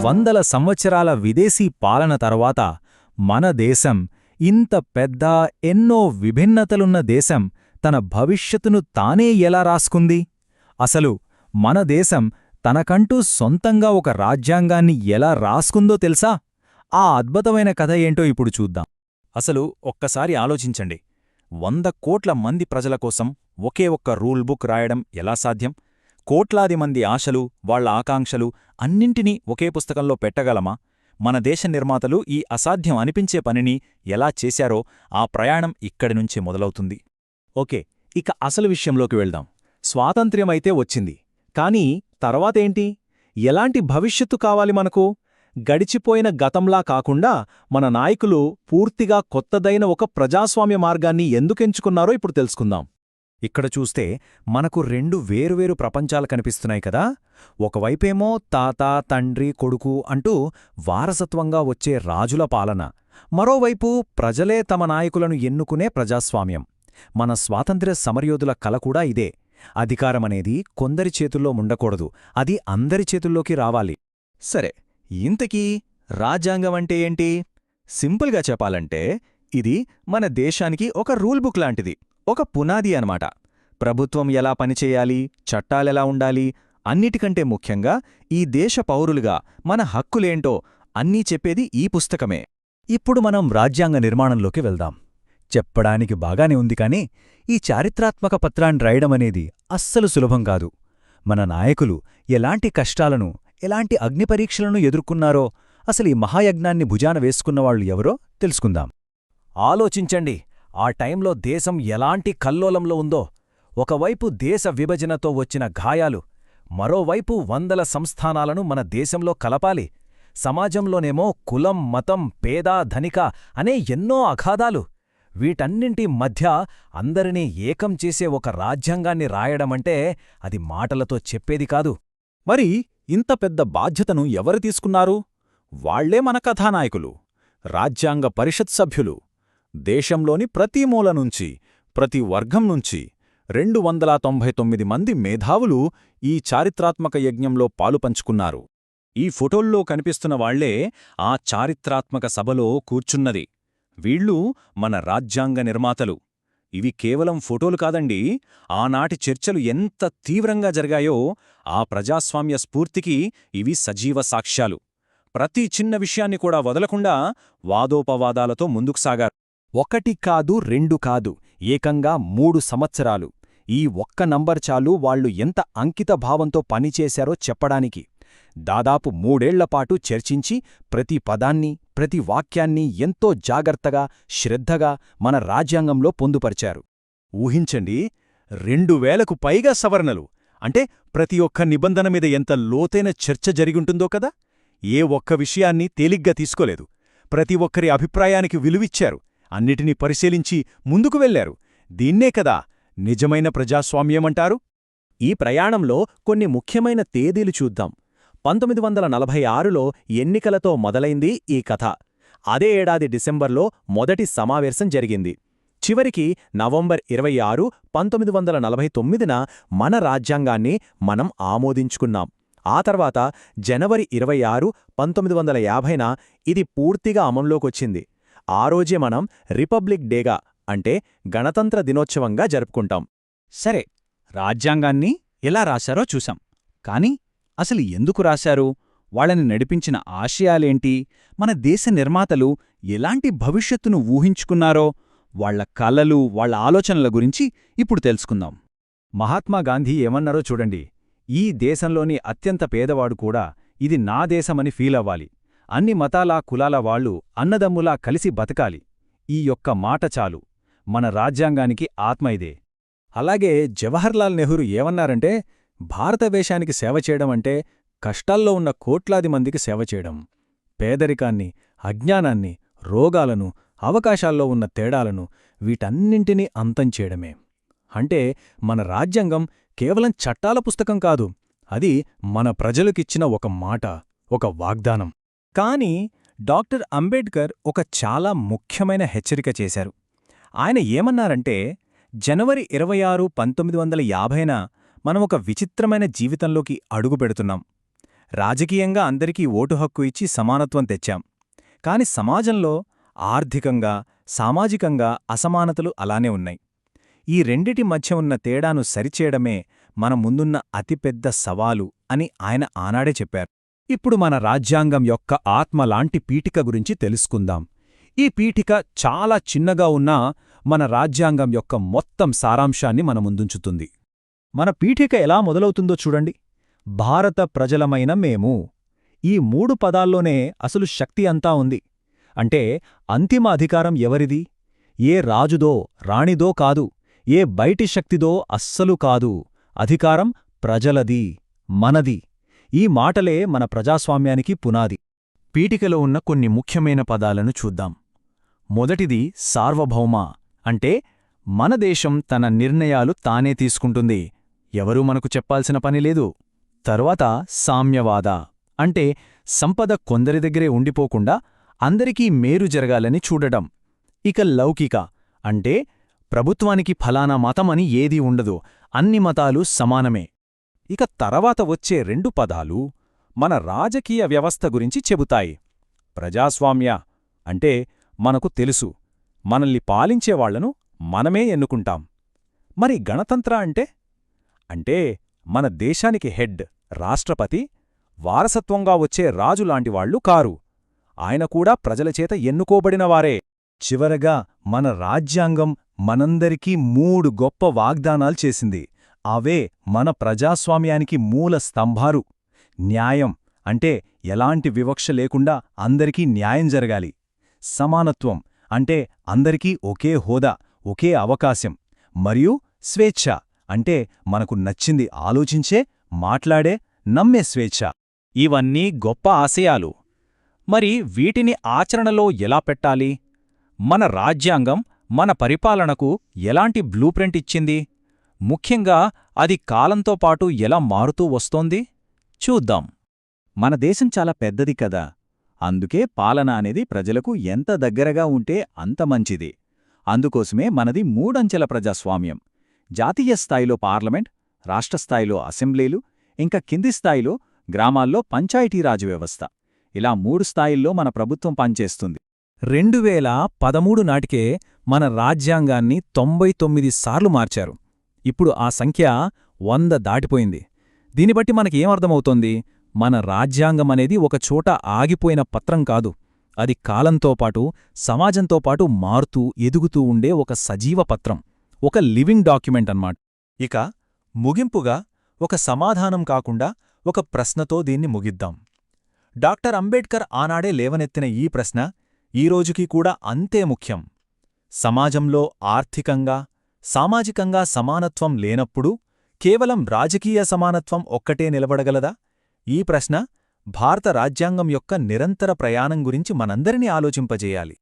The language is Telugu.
వందల సంవత్సరాల విదేశీ పాలన తర్వాత మన దేశం, ఇంత పెద్ద ఎన్నో విభిన్నతలున్న దేశం, తన భవిష్యత్తును తానే ఎలా రాసుకుంది? అసలు మన దేశం తనకంటూ సొంతంగా ఒక రాజ్యాంగాన్ని ఎలా రాసుకుందో తెలుసా? ఆ అద్భుతమైన కథ ఏంటో ఇప్పుడు చూద్దాం. అసలు ఒక్కసారి ఆలోచించండి. 100 కోట్ల మంది ప్రజల కోసం ఒకే ఒక్క రూల్ బుక్ రాయడం ఎలా సాధ్యం? కోట్లాది మంది ఆశలు, వాళ్ల ఆకాంక్షలు అన్నింటినీ ఒకే పుస్తకంలో పెట్టగలమా? మన దేశ నిర్మాతలు ఈ అసాధ్యం అనిపించే పనిని ఎలా చేశారో ఆ ప్రయాణం ఇక్కడి నుంచి మొదలవుతుంది. ఓకే, ఇక అసలు విషయంలోకి వెళ్దాం. స్వాతంత్ర్యమైతే వచ్చింది, కానీ తర్వాతేంటి? ఎలాంటి భవిష్యత్తు కావాలి మనకు? గడిచిపోయిన గతంలా కాకుండా మన నాయకులు పూర్తిగా కొత్తదైన ఒక ప్రజాస్వామ్య మార్గాన్ని ఎందుకెంచుకున్నారో ఇప్పుడు తెలుసుకుందాం. ఇక్కడ చూస్తే మనకు 2 వేరువేరు ప్రపంచాలు కనిపిస్తున్నాయి కదా. ఒకవైపేమో తాత, తండ్రి, కొడుకు అంటూ వారసత్వంగా వచ్చే రాజుల పాలన, మరోవైపు ప్రజలే తమ నాయకులను ఎన్నుకునే ప్రజాస్వామ్యం. మన స్వాతంత్ర్య సమరయోధుల కల కూడా ఇదే. అధికారమనేది కొందరి చేతుల్లో ఉండకూడదు, అది అందరి చేతుల్లోకి రావాలి. సరే, ఇంతకీ రాజ్యాంగం అంటే ఏంటి? సింపుల్గా చెప్పాలంటే ఇది మన దేశానికి ఒక రూల్ బుక్ లాంటిది, ఒక పునాది అన్నమాట. ప్రభుత్వం ఎలా పనిచేయాలి, చట్టాలెలా ఉండాలి, అన్నిటికంటే ముఖ్యంగా ఈ దేశ పౌరులుగా మన హక్కులేంటో అన్నీ చెప్పేది ఈ పుస్తకమే. ఇప్పుడు మనం రాజ్యాంగ నిర్మాణంలోకి వెళ్దాం. చెప్పడానికి బాగానే ఉంది, కానీ ఈ చారిత్రాత్మక పత్రాన్ని రాయడమనేది అస్సలు సులభం కాదు. మన నాయకులు ఎలాంటి కష్టాలను, ఎలాంటి అగ్నిపరీక్షలను ఎదుర్కొన్నారో, అసలు ఈ మహాయజ్ఞాన్ని భుజాన వేసుకున్నవాళ్లు ఎవరో తెలుసుకుందాం. ఆలోచించండి, ఆ టైంలో దేశం ఎలాంటి కల్లోలంలో ఉందో. ఒకవైపు దేశ విభజనతో వచ్చిన గాయాలు, మరోవైపు వందల సంస్థానాలను మన దేశంలో కలపాలి. సమాజంలోనేమో కులం, మతం, పేద, ధనిక అనే ఎన్నో అగాధాలు. వీటన్నింటి మధ్య అందరినీ ఏకం చేసే ఒక రాజ్యాంగాన్ని రాయడమంటే అది మాటలతో చెప్పేది కాదు. మరి ఇంత పెద్ద బాధ్యతను ఎవరు తీసుకున్నారు? వాళ్లే మన కథానాయకులు, రాజ్యాంగ పరిషత్ సభ్యులు. దేశంలోని ప్రతి మూల నుంచి, ప్రతి వర్గం నుంచి 299 మంది మేధావులు ఈ చారిత్రాత్మక యజ్ఞంలో పాలుపంచుకున్నారు. ఈ ఫోటోల్లో కనిపిస్తున్న వాళ్లే ఆ చారిత్రాత్మక సభలో కూర్చున్నది. వీళ్ళు మన రాజ్యాంగ నిర్మాతలు. ఇవి కేవలం ఫోటోలు కాదండి, ఆనాటి చర్చలు ఎంత తీవ్రంగా జరిగాయో ఆ ప్రజాస్వామ్య స్ఫూర్తికి ఇవి సజీవ సాక్ష్యాలు. ప్రతి చిన్న విషయాన్ని కూడా వదలకుండా వాదోపవాదాలతో ముందుకు సాగారు. 1 కాదు, 2 కాదు, ఏకంగా 3 సంవత్సరాలు. ఈ ఒక్క నంబర్ చాలు వాళ్లు ఎంత అంకితభావంతో పనిచేశారో చెప్పడానికి. దాదాపు 3 ఏళ్లపాటు చర్చించి ప్రతి పదాన్ని, ప్రతి వాక్యాన్ని ఎంతో జాగ్రత్తగా, శ్రద్ధగా మన రాజ్యాంగంలో పొందుపరిచారు. ఊహించండి, 2000కు పైగా సవరణలు. అంటే ప్రతి ఒక్క నిబంధన మీద ఎంత లోతైన చర్చ జరిగుంటుందో కదా. ఏ ఒక్క విషయాన్ని తేలిగ్గా తీసుకోలేదు. ప్రతి ఒక్కరి అభిప్రాయానికి విలువిచ్చారు. అన్నిటినీ పరిశీలించి ముందుకు వెళ్లారు. దీన్నే కదా నిజమైన ప్రజాస్వామ్యమంటారు. ఈ ప్రయాణంలో కొన్ని ముఖ్యమైన తేదీలు చూద్దాం. 1946లో ఎన్నికలతో మొదలైంది ఈ కథ. అదే ఏడాది డిసెంబర్లో మొదటి సమావేశం జరిగింది. చివరికి నవంబర్ 26, 1949న మన రాజ్యాంగాన్ని మనం ఆమోదించుకున్నాం. ఆ తర్వాత జనవరి 26, 1950న ఇది పూర్తిగా అమల్లోకొచ్చింది. ఆ రోజే మనం రిపబ్లిక్ డేగా, అంటే గణతంత్ర దినోత్సవంగా జరుపుకుంటాం. సరే, రాజ్యాంగాన్ని ఎలా రాశారో చూశాం. కాని అసలు ఎందుకు రాశారు? వాళ్ళని నడిపించిన ఆశయాలేంటి? మన దేశ నిర్మాతలు ఎలాంటి భవిష్యత్తును ఊహించుకున్నారో, వాళ్ల కలలు, వాళ్ల ఆలోచనల గురించి ఇప్పుడు తెలుసుకుందాం. మహాత్మాగాంధీ ఏమన్నారో చూడండి. ఈ దేశంలోని అత్యంత పేదవాడు కూడా ఇది నా దేశమని ఫీలవ్వాలి. అన్ని మతాల, కులాల వాళ్లు అన్నదమ్ములా కలిసి బతకాలి. ఈ యొక్క మాట చాలు. మన రాజ్యాంగానికి ఆత్మ ఇదే. అలాగే జవహర్లాల్ నెహ్రూ ఏమన్నారంటే, భారతదేశానికి సేవ చేయడం అంటే కష్టాల్లో ఉన్న కోట్లాది మందికి సేవ చేయడం. పేదరికాన్ని, అజ్ఞానాన్ని, రోగాలను, అవకాశాల్లో ఉన్న తేడాలను, వీటన్నింటినీ అంతం చేయడమే. అంటే మన రాజ్యాంగం కేవలం చట్టాల పుస్తకం కాదు, అది మన ప్రజలకిచ్చిన ఒక మాట, ఒక వాగ్దానం. కానీ డాక్టర్ అంబేడ్కర్ ఒక చాలా ముఖ్యమైన హెచ్చరిక చేశారు. ఆయన ఏమన్నారంటే, జనవరి 26, 1950న మనం ఒక విచిత్రమైన జీవితంలోకి అడుగుపెడుతున్నాం. రాజకీయంగా అందరికీ ఓటు హక్కు ఇచ్చి సమానత్వం తెచ్చాం. కాని సమాజంలో ఆర్థికంగా, సామాజికంగా అసమానతలు అలానే ఉన్నాయి. ఈ రెండిటి మధ్య ఉన్న తేడాను సరిచేయడమే మన ముందున్న అతిపెద్ద సవాలు అని ఆయన ఆనాడే చెప్పారు. ఇప్పుడు మన రాజ్యాంగం యొక్క ఆత్మలాంటి పీఠిక గురించి తెలుసుకుందాం. ఈ పీఠిక చాలా చిన్నగా ఉన్నా మన రాజ్యాంగం యొక్క మొత్తం సారాంశాన్ని మన ముందుంచుతుంది. మన పీఠిక ఎలా మొదలవుతుందో చూడండి. భారత ప్రజలమైన మేము. ఈ 3 పదాల్లోనే అసలు శక్తి అంతా ఉంది. అంటే అంతిమ అధికారం ఎవరిది? ఏ రాజుదో, రాణిదో కాదు, ఏ బయటి శక్తిదో అస్సలు కాదు. అధికారం ప్రజలది, మనది. ఈ మాటలే మన ప్రజాస్వామ్యానికి పునాది. పీఠికలో ఉన్న కొన్ని ముఖ్యమైన పదాలను చూద్దాం. మొదటిది సార్వభౌమ, అంటే మన దేశం తన నిర్ణయాలు తానే తీసుకుంటుంది, ఎవరూ మనకు చెప్పాల్సిన పనిలేదు. తరువాత సామ్యవాద, అంటే సంపద కొందరి దగ్గరే ఉండిపోకుండా అందరికీ మేలు జరగాలని చూడడం. ఇక లౌకిక, అంటే ప్రభుత్వానికి ఫలానా మతం అని ఏదీ ఉండదు, అన్ని మతాలు సమానమే. ఇక తర్వాత వచ్చే 2 పదాలు మన రాజకీయ వ్యవస్థ గురించి చెబుతాయి. ప్రజాస్వామ్య, అంటే మనకు తెలుసు, మనల్ని పాలించేవాళ్లను మనమే ఎన్నుకుంటాం. మరి గణతంత్ర అంటే మన దేశానికి హెడ్, రాష్ట్రపతి, వారసత్వంగా వచ్చే రాజులాంటివాళ్లు కారు. ఆయన కూడా ప్రజలచేత ఎన్నుకోబడినవారే. చివరగా మన రాజ్యాంగం మనందరికీ 3 గొప్ప వాగ్దానాలు చేసింది. అవే మన ప్రజాస్వామ్యానికి మూల స్తంభాలు. న్యాయం, అంటే ఎలాంటి వివక్ష లేకుండా అందరికీ న్యాయం జరగాలి. సమానత్వం, అంటే అందరికీ ఒకే హోదా, ఒకే అవకాశం. మరియు స్వేచ్ఛ, అంటే మనకు నచ్చింది ఆలోచించే, మాట్లాడే, నమ్మే స్వేచ్ఛ. ఇవన్నీ గొప్ప ఆశయాలు. మరి వీటిని ఆచరణలో ఎలా పెట్టాలి? మన రాజ్యాంగం మన పరిపాలనకు ఎలాంటి బ్లూప్రింట్ ఇచ్చింది? ముఖ్యంగా అది కాలంతో పాటు ఎలా మారుతూ వస్తోంది? చూద్దాం. మన దేశం చాలా పెద్దది కదా, అందుకే పాలన అనేది ప్రజలకు ఎంత దగ్గరగా ఉంటే అంత మంచిది. అందుకోసమే మనది 3 అంచెల ప్రజాస్వామ్యం. జాతీయ స్థాయిలో పార్లమెంట్, రాష్ట్రస్థాయిలో అసెంబ్లీలు, ఇంకా కింది స్థాయిలో గ్రామాల్లో పంచాయతీరాజ్ వ్యవస్థ. ఇలా 3 స్థాయిల్లో మన ప్రభుత్వం పనిచేస్తుంది. 2013 నాటికే మన రాజ్యాంగాన్ని 99 సార్లు మార్చారు. ఇప్పుడు ఆ సంఖ్య 100 దాటిపోయింది. దీన్ని బట్టి మనకేమర్థమవుతోంది? మన రాజ్యాంగమనేది ఒకచోట ఆగిపోయిన పత్రం కాదు. అది కాలంతో పాటు, సమాజంతో పాటు మారుతూ, ఎదుగుతూ ఉండే ఒక సజీవ పత్రం, ఒక లివింగ్ డాక్యుమెంట్ అన్నమాట. ఇక ముగింపుగా ఒక సమాధానం కాకుండా ఒక ప్రశ్నతో దీన్ని ముగిద్దాం. డాక్టర్ అంబేడ్కర్ ఆనాడే లేవనెత్తిన ఈ ప్రశ్న ఈరోజుకీ కూడా అంతే ముఖ్యం. సమాజంలో ఆర్థికంగా, సామాజికంగా సమానత్వం లేనప్పుడు కేవలం రాజకీయ సమానత్వం ఒక్కటే నిలబడగలదా? ఈ ప్రశ్న భారత రాజ్యాంగం యొక్క నిరంతర ప్రయాణం గురించి మనందరినీ ఆలోచింపజేయాలి.